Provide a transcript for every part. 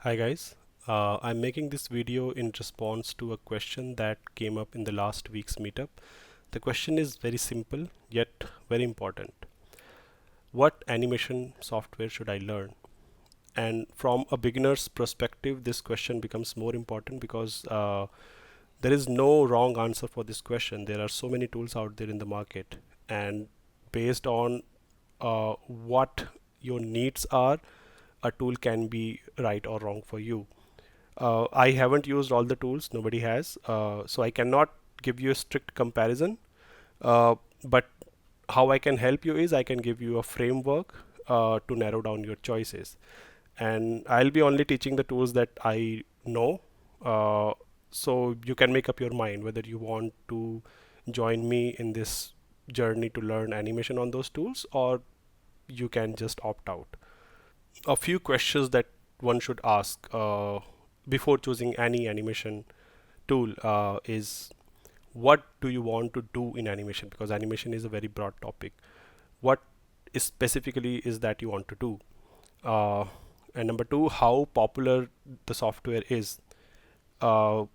Hi guys, I'm making this video in response to a question that came up in the last week's meetup. The question is very simple yet very important. What animation software should I learn? And from a beginner's perspective, this question becomes more important because there is no wrong answer for this question. There are so many tools out there in the market, and based on what your needs are, a tool can be right or wrong for you. I haven't used all the tools, nobody has, so I cannot give you a strict comparison. But how I can help you is I can give you a framework to narrow down your choices. And I'll be only teaching the tools that I know. Uh, so you can make up your mind whether you want to join me in this journey to learn animation on those tools, or you can just opt out. A few questions that one should ask before choosing any animation tool is, what do you want to do in animation? Because animation is a very broad topic. What is specifically is that you want to do? Uh, and number two, how popular the software is. Uh,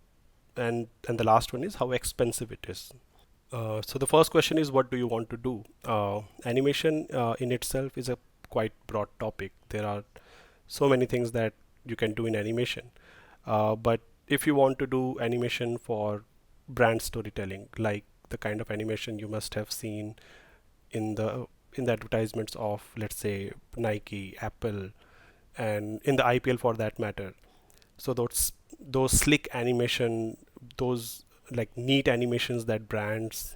and the last one is how expensive it is. So the first question is, what do you want to do? Animation in itself is a quite broad topic. There are so many things that you can do in animation. But if you want to do animation for brand storytelling, like the kind of animation you must have seen in the advertisements of, let's say, Nike, Apple, and in the IPL for that matter. So those slick animation, those like neat animations that brands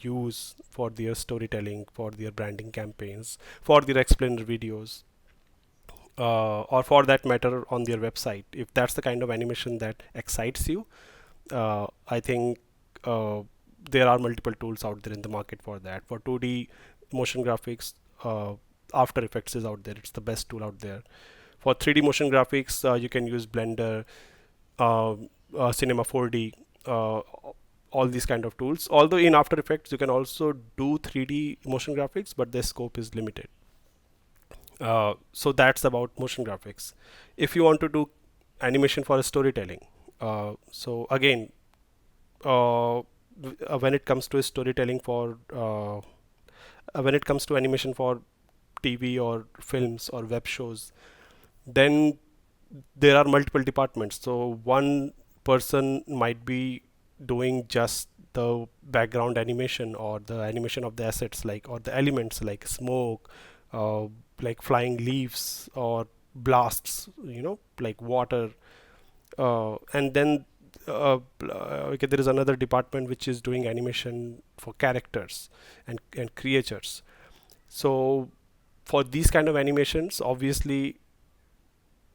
use for their storytelling, for their branding campaigns, for their explainer videos, or for that matter on their website. If that's the kind of animation that excites you, I think there are multiple tools out there in the market for that. For 2D motion graphics, After Effects is out there. It's the best tool out there. For 3D motion graphics, you can use Blender, uh, Cinema 4D, all these kind of tools. Although in After Effects, you can also do 3D motion graphics, but the scope is limited. So that's about motion graphics. If you want to do animation for storytelling, so again, when it comes to storytelling when it comes to animation for TV or films or web shows, then there are multiple departments. So one person might be doing just the background animation or the animation of the assets, like, or the elements like smoke, uh, like flying leaves or blasts, like water. And then okay, there is another department which is doing animation for characters and creatures. So for these kind of animations, obviously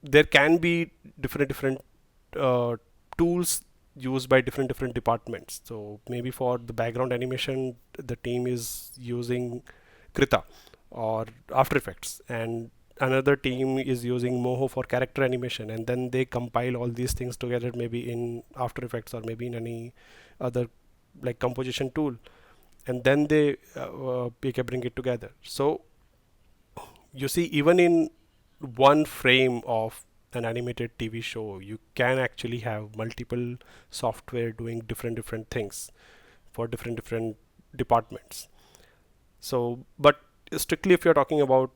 there can be different uh, tools used by different departments. So maybe for the background animation, the team is using Krita or After Effects, and another team is using Moho for character animation, and then they compile all these things together, maybe in After Effects or maybe in any other like composition tool, and then they can bring it together. So you see, even in one frame of an animated TV show, you can actually have multiple software doing different things for different departments. So, but strictly if you're talking about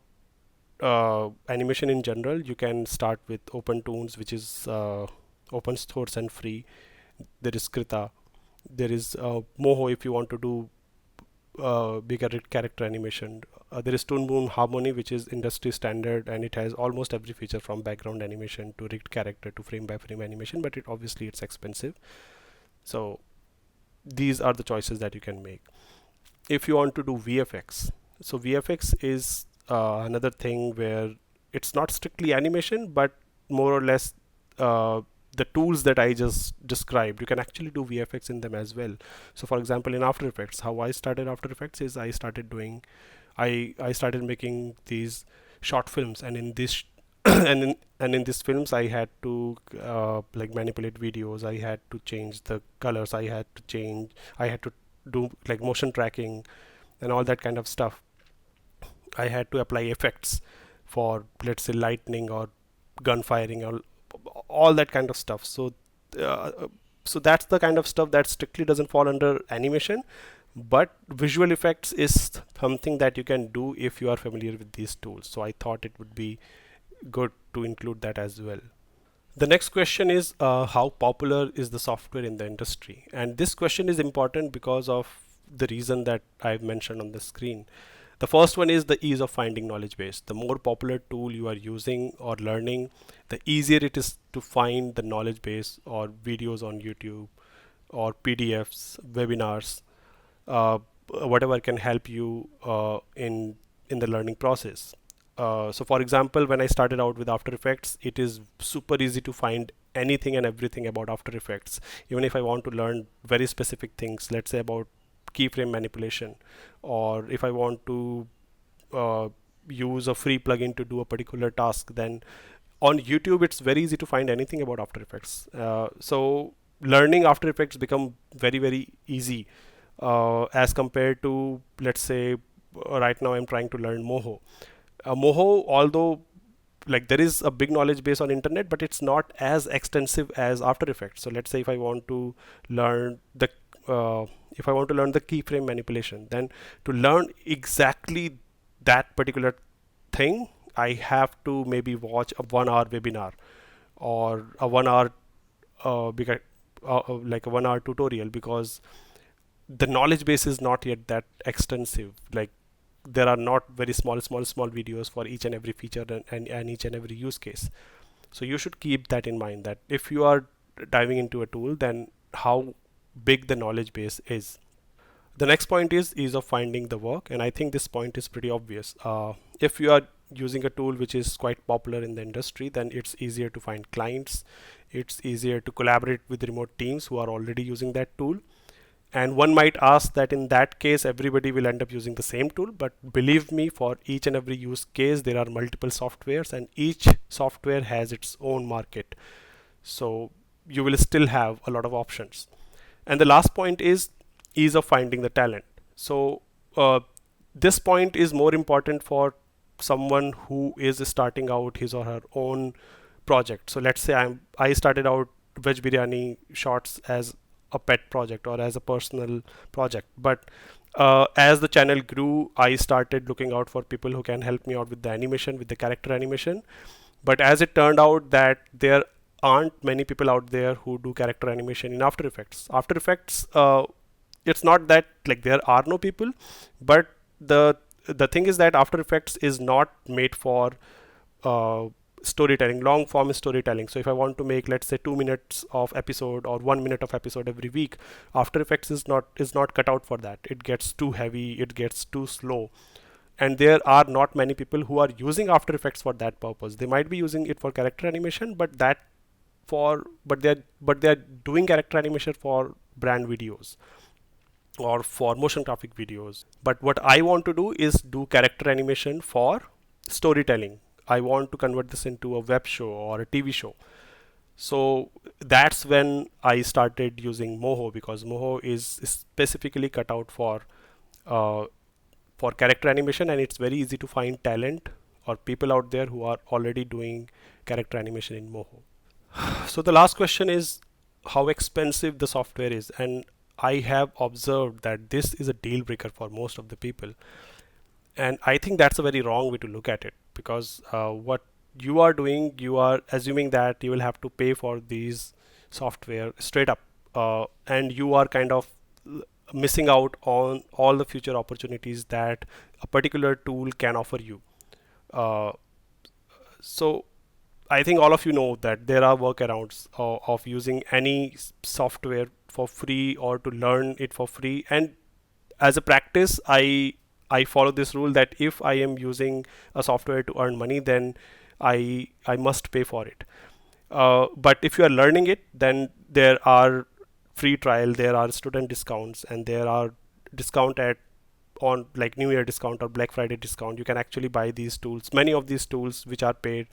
animation in general, you can start with OpenToons, which is open source and free. There is Krita. There is Moho if you want to do bigger character animation. There is Toon Boom Harmony, which is industry standard, and it has almost every feature from background animation to rigged character to frame by frame animation. But it obviously it's expensive. So these are the choices that you can make. If you want to do VFX, so VFX is another thing where it's not strictly animation, but more or less uh, the tools that I just described, you can actually do VFX in them as well. So for example, in After Effects, how I started After Effects is I started making these short films, and in this and in these films I had to like manipulate videos. I had to change the colors. I had to do like motion tracking and all that kind of stuff. I had to apply effects for, let's say, lightning or gun firing, or all that kind of stuff. Uh, so that's the kind of stuff that strictly doesn't fall under animation, but visual effects is something that you can do if you are familiar with these tools. So I thought it would be good to include that as well. The next question is how popular is the software in the industry? And this question is important because of the reason that I've mentioned on the screen. The first one is the ease of finding knowledge base. The more popular tool you are using or learning, the easier it is to find the knowledge base or videos on YouTube or PDFs, webinars, uh, whatever can help you in the learning process. So for example, when I started out with After Effects, it is super easy to find anything and everything about After Effects. Even if I want to learn very specific things, let's say about keyframe manipulation, or if I want to uh, use a free plugin to do a particular task, then on YouTube it's very easy to find anything about After Effects. So learning After Effects become very easy as compared to, let's say, right now I'm trying to learn Moho. Moho, although like there is a big knowledge base on internet, but it's not as extensive as After Effects. So let's say if I want to learn the if I want to learn the keyframe manipulation, then to learn exactly that particular thing, I have to maybe watch a 1 hour webinar or a 1 hour like a 1 hour tutorial, because the knowledge base is not yet that extensive. Like there are not very small videos for each and every feature and each and every use case. So you should keep that in mind, that if you are diving into a tool, then how big the knowledge base is. The next point is ease of finding the work, and I think this point is pretty obvious. If you are using a tool which is quite popular in the industry, then it's easier to find clients. It's easier to collaborate with remote teams who are already using that tool. And one might ask that in that case, everybody will end up using the same tool. But believe me, for each and every use case, there are multiple softwares, and each software has its own market. So you will still have a lot of options. And the last point is ease of finding the talent. So this point is more important for someone who is starting out his or her own project. So let's say I started out veg biryani shots as a pet project or as a personal project, but as the channel grew, I started looking out for people who can help me out with the animation, with the character animation. But as it turned out that there aren't many people out there who do character animation in After Effects. After Effects, it's not that like there are no people, but the thing is that After Effects is not made for uh, storytelling, long form storytelling. So if I want to make, let's say, 2 minutes of episode or 1 minute of episode every week, After Effects is not cut out for that. It gets too heavy, it gets too slow, and there are not many people who are using After Effects for that purpose. They might be using it for character animation, but they're doing character animation for brand videos or for motion graphic videos. But what I want to do is do character animation for storytelling. I want to convert this into a web show or a TV show. So that's when I started using Moho, because Moho is specifically cut out uh, for character animation, and it's very easy to find talent or people out there who are already doing character animation in Moho. So the last question is how expensive the software is, and I have observed that this is a deal breaker for most of the people, and I think that's a very wrong way to look at it, because what you are doing, you are assuming that you will have to pay for these software straight up, and you are kind of missing out on all the future opportunities that a particular tool can offer you. Uh, so I think all of you know that there are workarounds of using any software for free or to learn it for free. And as a practice, I follow this rule that if I am using a software to earn money, then I must pay for it. But if you are learning it, then there are free trial, there are student discounts, and there are discount at on like New Year discount or Black Friday discount. You can actually buy these tools, many of these tools which are paid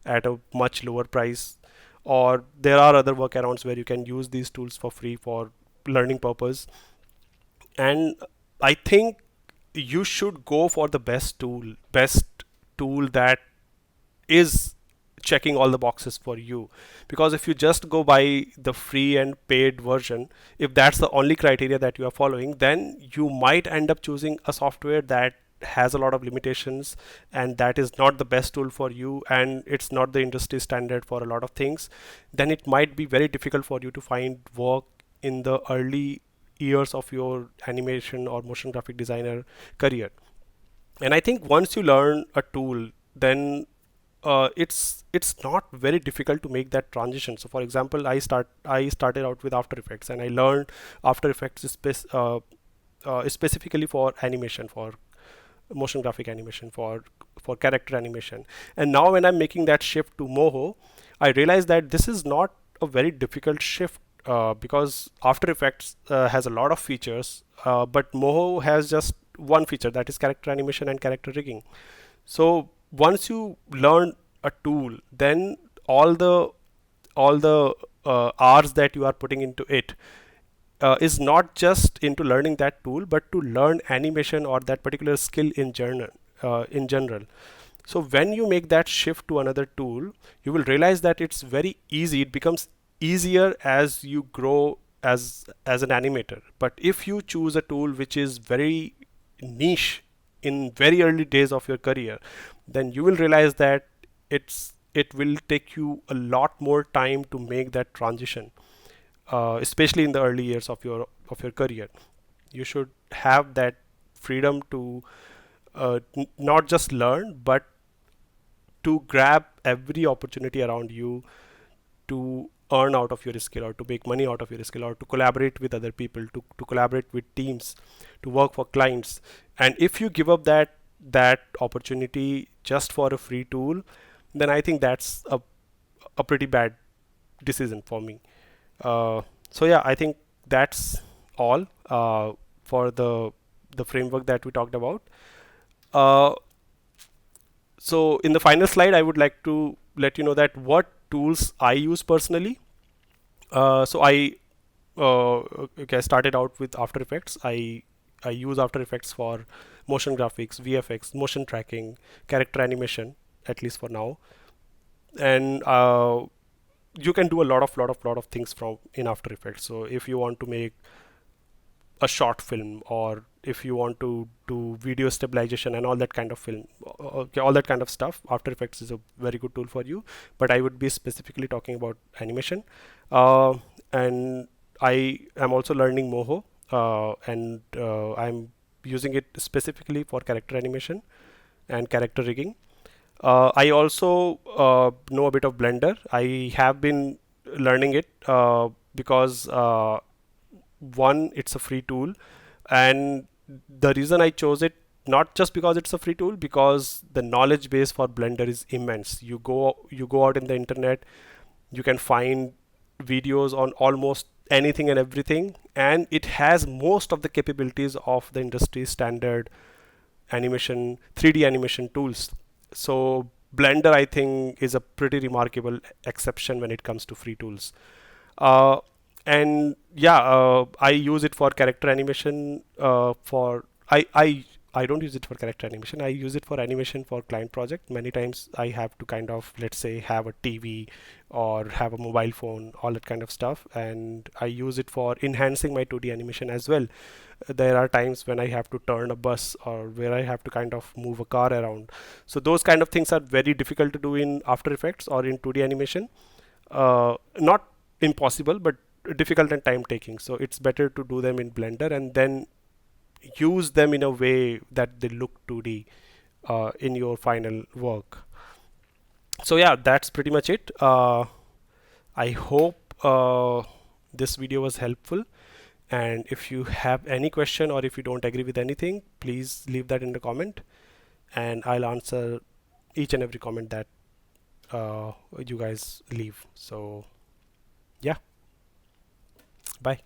at a much lower price. Or there are other workarounds where you can use these tools for free for learning purpose. And I think you should go for the best tool that is checking all the boxes for you. Because if you just go by the free and paid version, if that's the only criteria that you are following, then you might end up choosing a software that has a lot of limitations, and that is not the best tool for you, and it's not the industry standard for a lot of things. Then it might be very difficult for you to find work in the early years of your animation or motion graphic designer career. And I think once you learn a tool, then it's not very difficult to make that transition. So for example, I started out with After Effects, and I learned After Effects specifically for animation, for motion graphic animation, for character animation. And now when I'm making that shift to Moho, I realize that this is not a very difficult shift, because After Effects has a lot of features, but Moho has just one feature, that is character animation and character rigging. So once you learn a tool, then all the hours that you are putting into it is not just into learning that tool, but to learn animation or that particular skill in general. In general. So when you make that shift to another tool, you will realize that it's very easy. It becomes easier as you grow as an animator. But if you choose a tool which is very niche in very early days of your career, then you will realize that it will take you a lot more time to make that transition, especially in the early years of your career. You should have that freedom to not just learn, but to grab every opportunity around you to earn out of your skill, or to make money out of your skill, or to collaborate with other people, to collaborate with teams, to work for clients. And if you give up that opportunity just for a free tool, then I think that's a pretty bad decision for me. So yeah, I think that's all for the framework that we talked about. Uh, so in the final slide, I would like to let you know that what tools I use personally. So I started out with After Effects. I use After Effects for motion graphics, VFX, motion tracking, character animation, at least for now. And you can do a lot of things from in After Effects. So if you want to make a short film, or if you want to do video stabilization and all that kind of film, okay, all that kind of stuff, After Effects is a very good tool for you. But I would be specifically talking about animation. And I am also learning Moho, and I'm using it specifically for character animation and character rigging. I also know a bit of Blender. I have been learning it because one, it's a free tool, and the reason I chose it, not just because it's a free tool, because the knowledge base for Blender is immense. You go out in the internet, you can find videos on almost anything and everything, and it has most of the capabilities of the industry standard animation, 3D animation tools. So Blender, I think, is a pretty remarkable exception when it comes to free tools. Uh, and yeah, I use it for character animation. For I don't use it for character animation. I use it for animation for client project. Many times I have to kind of, let's say, have a TV or have a mobile phone, all that kind of stuff, and I use it for enhancing my 2D animation as well. There are times when I have to turn a bus, or where I have to kind of move a car around. So those kind of things are very difficult to do in After Effects or in 2D animation. Not impossible, but difficult and time taking. So it's better to do them in Blender and then use them in a way that they look 2D in your final work. So yeah, that's pretty much it. I hope this video was helpful. And if you have any question, or if you don't agree with anything, please leave that in the comment, and I'll answer each and every comment that you guys leave. So yeah, bye.